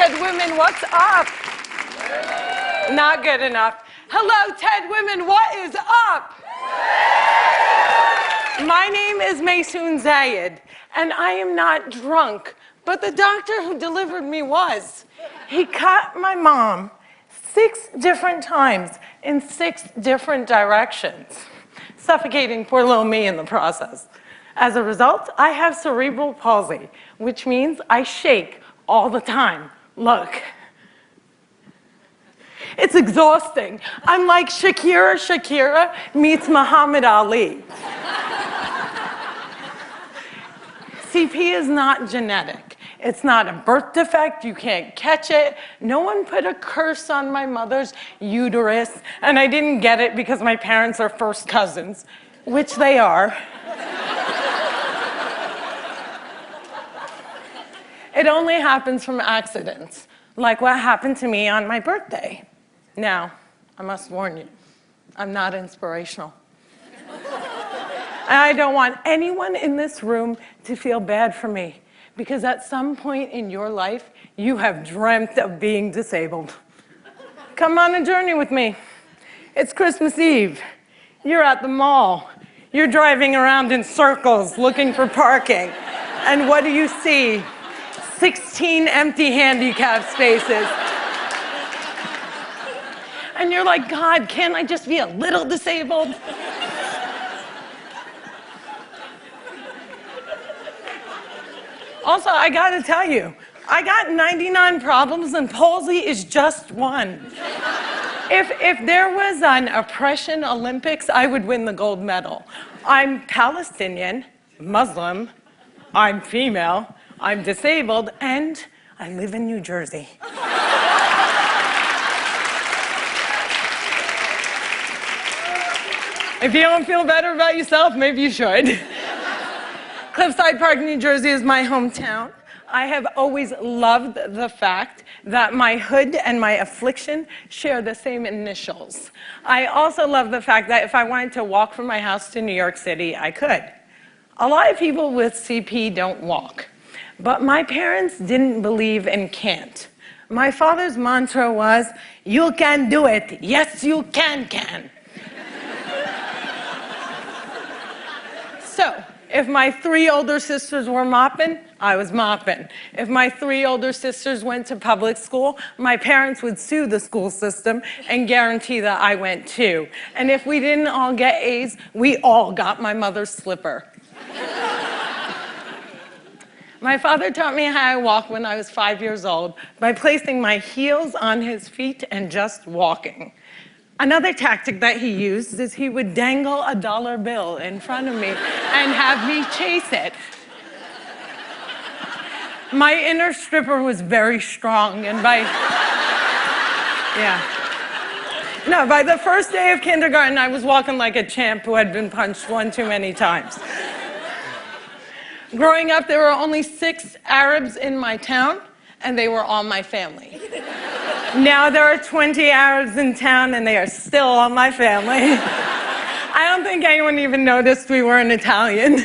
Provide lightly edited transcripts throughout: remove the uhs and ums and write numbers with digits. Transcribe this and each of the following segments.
TED women, what's up? Not good enough. Hello, TED women, what is up? My name is Maysoon Zayid, and I am not drunk, but the doctor who delivered me was. He cut my mom 6 different times in 6 different directions, suffocating poor little me in the process. As a result, I have cerebral palsy, which means I shake all the time. Look. It's exhausting. I'm like Shakira meets Muhammad Ali. CP is not genetic. It's not a birth defect. You can't catch it. No one put a curse on my mother's uterus, and I didn't get it because my parents are first cousins, which they are. It only happens from accidents, like what happened to me on my birthday. Now, I must warn you, I'm not inspirational. And I don't want anyone in this room to feel bad for me, because at some point in your life, you have dreamt of being disabled. Come on a journey with me. It's Christmas Eve. You're at the mall. You're driving around in circles looking for parking. And what do you see? 16 empty handicap spaces. And you're like, God, can't I just be a little disabled? Also, I gotta tell you, I got 99 problems and palsy is just one. If there was an oppression Olympics, I would win the gold medal. I'm Palestinian, Muslim, I'm female, I'm disabled, and I live in New Jersey. If you don't feel better about yourself, maybe you should. Cliffside Park, New Jersey is my hometown. I have always loved the fact that my hood and my affliction share the same initials. I also love the fact that if I wanted to walk from my house to New York City, I could. A lot of people with CP don't walk, but my parents didn't believe in can't. My father's mantra was, you can do it. Yes, you can. So, if my 3 older sisters were mopping, I was mopping. If my 3 older sisters went to public school, my parents would sue the school system and guarantee that I went too. And if we didn't all get A's, we all got my mother's slipper. My father taught me how to walk when I was 5 years old by placing my heels on his feet and just walking. Another tactic that he used is he would dangle a dollar bill in front of me and have me chase it. My inner stripper was very strong, and by the first day of kindergarten, I was walking like a champ who had been punched one too many times. Growing up, there were only 6 Arabs in my town, and they were all my family. Now there are 20 Arabs in town, and they are still all my family. I don't think anyone even noticed we weren't Italian.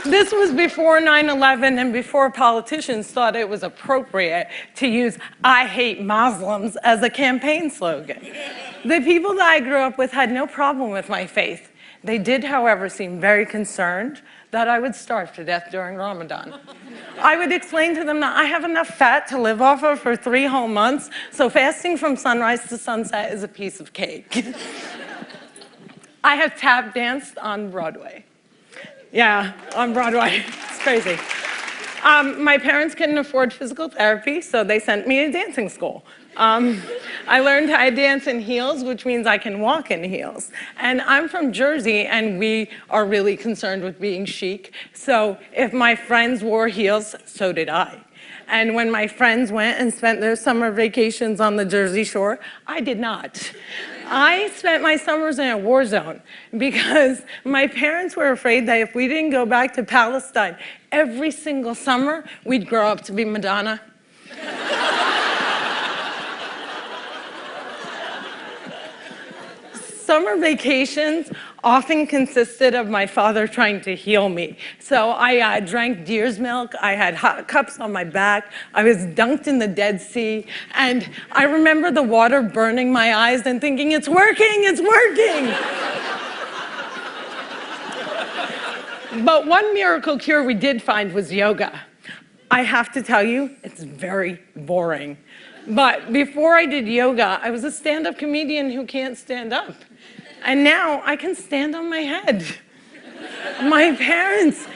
This was before 9/11 and before politicians thought it was appropriate to use "I hate Muslims" as a campaign slogan. The people that I grew up with had no problem with my faith. They did, however, seem very concerned that I would starve to death during Ramadan. I would explain to them that I have enough fat to live off of for 3 whole months, so fasting from sunrise to sunset is a piece of cake. I have tap danced on Broadway. Yeah, on Broadway. It's crazy. My parents couldn't afford physical therapy, so they sent me to dancing school. I learned how to dance in heels, which means I can walk in heels. And I'm from Jersey, and we are really concerned with being chic. So if my friends wore heels, so did I. And when my friends went and spent their summer vacations on the Jersey Shore, I did not. I spent my summers in a war zone because my parents were afraid that if we didn't go back to Palestine every single summer, we'd grow up to be Madonna. Summer vacations often consisted of my father trying to heal me. So I drank deer's milk, I had hot cups on my back, I was dunked in the Dead Sea, and I remember the water burning my eyes and thinking, it's working, it's working! But one miracle cure we did find was yoga. I have to tell you, it's very boring. But before I did yoga, I was a stand-up comedian who can't stand up. And now I can stand on my head. My parents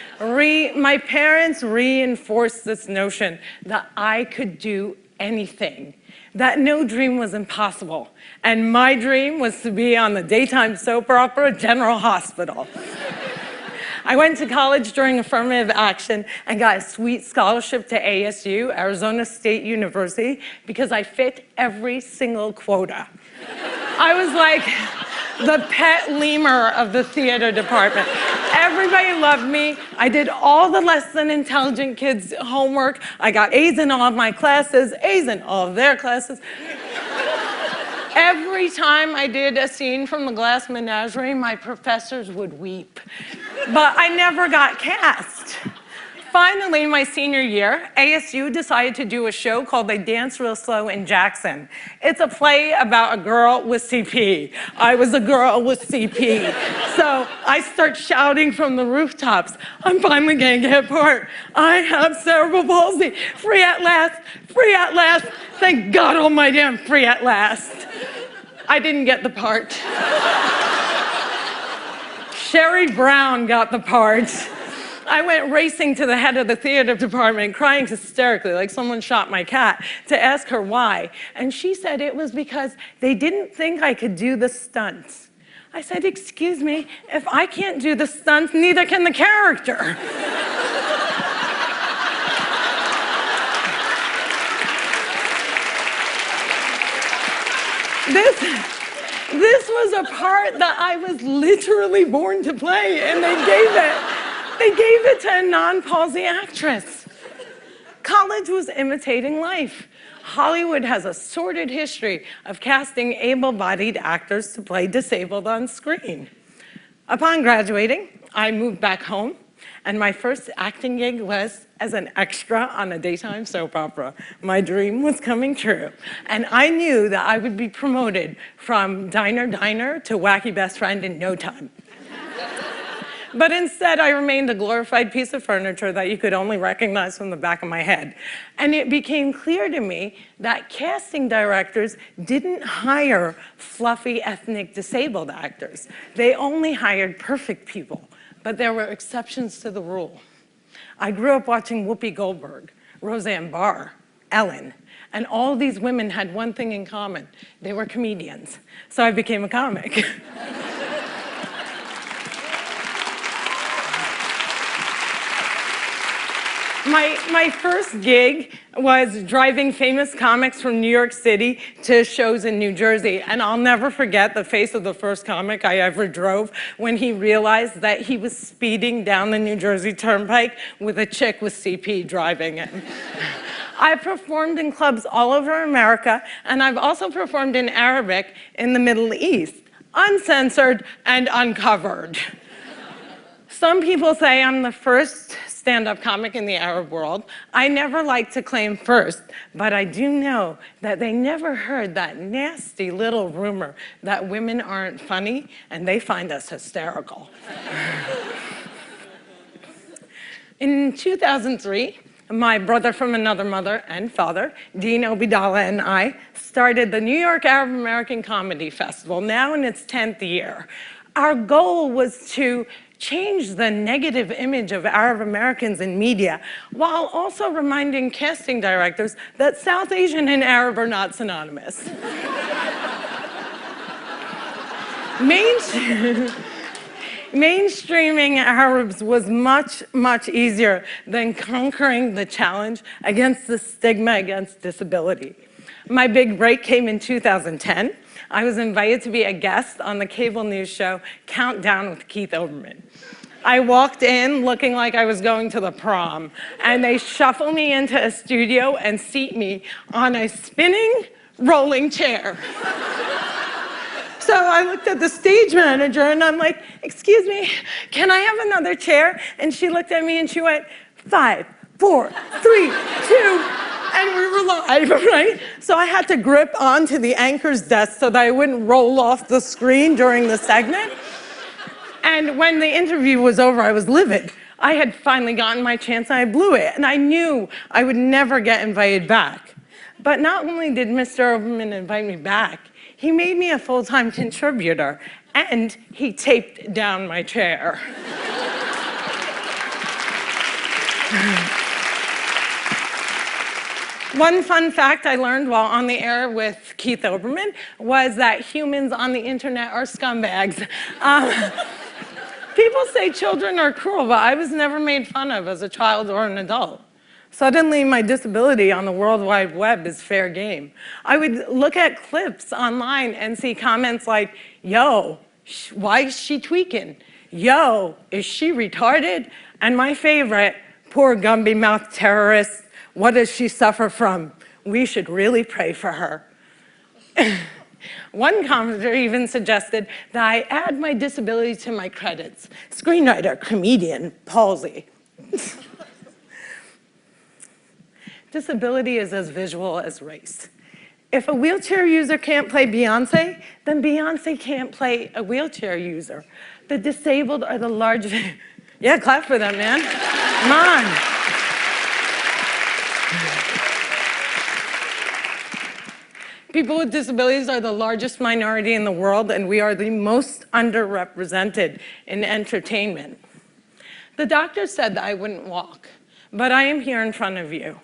reinforced this notion that I could do anything, that no dream was impossible. And my dream was to be on the daytime soap opera General Hospital. I went to college during affirmative action and got a sweet scholarship to ASU, Arizona State University, because I fit every single quota. I was like the pet lemur of the theater department. Everybody loved me. I did all the less than intelligent kids' homework. I got A's in all of my classes, A's in all of their classes. Every time I did a scene from The Glass Menagerie, my professors would weep. But I never got cast. Finally, my senior year, ASU decided to do a show called They Dance Real Slow in Jackson. It's a play about a girl with CP. I was a girl with CP. So I start shouting from the rooftops, I'm finally gonna get a part. I have cerebral palsy. Free at last, free at last. Thank God almighty I'm free at last. I didn't get the part. Sherry Brown got the part. I went racing to the head of the theater department, crying hysterically like someone shot my cat, to ask her why. And she said it was because they didn't think I could do the stunts. I said, excuse me, if I can't do the stunts, neither can the character. This was a part that I was literally born to play, and they gave it to a non-palsy actress. College was imitating life. Hollywood has a sordid history of casting able-bodied actors to play disabled on screen. Upon graduating, I moved back home, and my first acting gig was as an extra on a daytime soap opera. My dream was coming true, and I knew that I would be promoted from diner to wacky best friend in no time. But instead, I remained a glorified piece of furniture that you could only recognize from the back of my head. And it became clear to me that casting directors didn't hire fluffy ethnic disabled actors. They only hired perfect people, but there were exceptions to the rule. I grew up watching Whoopi Goldberg, Roseanne Barr, Ellen, and all these women had one thing in common. They were comedians. So I became a comic. My first gig was driving famous comics from New York City to shows in New Jersey. And I'll never forget the face of the first comic I ever drove when he realized that he was speeding down the New Jersey Turnpike with a chick with CP driving it. I performed in clubs all over America, and I've also performed in Arabic in the Middle East, uncensored and uncovered. Some people say I'm the first stand-up comic in the Arab world. I never like to claim first, but I do know that they never heard that nasty little rumor that women aren't funny and they find us hysterical. In 2003, my brother from another mother and father, Dean Obidallah, and I started the New York Arab American Comedy Festival, now in its 10th year. Our goal was to change the negative image of Arab Americans in media, while also reminding casting directors that South Asian and Arab are not synonymous. Mainstreaming Arabs was much, much easier than conquering the challenge against the stigma against disability. My big break came in 2010. I was invited to be a guest on the cable news show Countdown with Keith Olbermann. I walked in looking like I was going to the prom, and they shuffle me into a studio and seat me on a spinning rolling chair. So I looked at the stage manager and I'm like, excuse me, can I have another chair? And she looked at me and she went, 5, 4, 3, 2, and we were live, right? So I had to grip onto the anchor's desk so that I wouldn't roll off the screen during the segment. And when the interview was over, I was livid. I had finally gotten my chance and I blew it. And I knew I would never get invited back. But not only did Mr. Oberman invite me back, he made me a full-time contributor and he taped down my chair. One fun fact I learned while on the air with Keith Olbermann was that humans on the internet are scumbags. People say children are cruel, but I was never made fun of as a child or an adult. Suddenly, my disability on the World Wide Web is fair game. I would look at clips online and see comments like, yo, why is she tweaking? Yo, is she retarded? And my favorite, poor Gumby-mouthed terrorist, what does she suffer from? We should really pray for her. One commenter even suggested that I add my disability to my credits. Screenwriter, comedian, palsy. Disability is as visual as race. If a wheelchair user can't play Beyonce, then Beyonce can't play a wheelchair user. The disabled are the largest... Yeah, clap for them, man. Come on. People with disabilities are the largest minority in the world, and we are the most underrepresented in entertainment. The doctor said that I wouldn't walk, but I am here in front of you.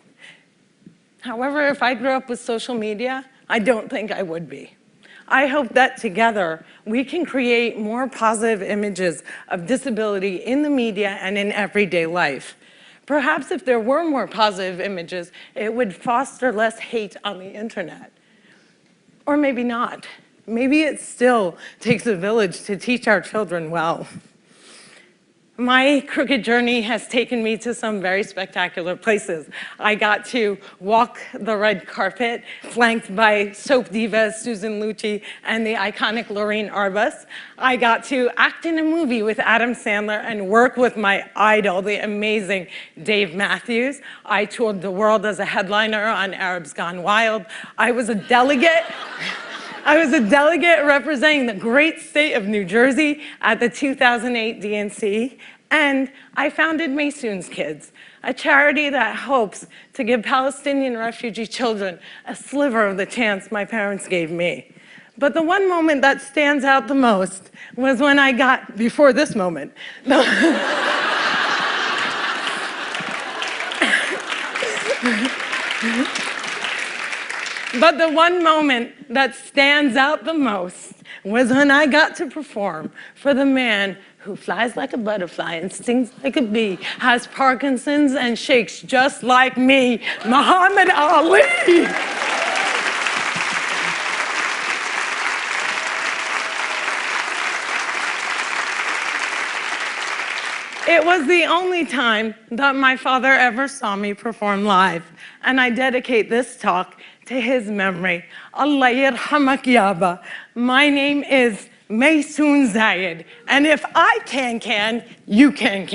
However, if I grew up with social media, I don't think I would be. I hope that together we can create more positive images of disability in the media and in everyday life. Perhaps if there were more positive images, it would foster less hate on the internet. Or maybe not. Maybe it still takes a village to teach our children well. My crooked journey has taken me to some very spectacular places. I got to walk the red carpet, flanked by soap diva Susan Lucci and the iconic Lorraine Arbus. I got to act in a movie with Adam Sandler and work with my idol, the amazing Dave Matthews. I toured the world as a headliner on Arabs Gone Wild. I was a delegate representing the great state of New Jersey at the 2008 DNC, and I founded Maysoon's Kids, a charity that hopes to give Palestinian refugee children a sliver of the chance my parents gave me. But the one moment that stands out the most was when I got, before this moment, but the one moment that stands out the most was when I got to perform for the man who flies like a butterfly and stings like a bee, has Parkinson's and shakes just like me, Muhammad Ali. It was the only time that my father ever saw me perform live, and I dedicate this talk to his memory. Allah yarhamak yaba. My name is Maysoon Zayid, and if I can, you can.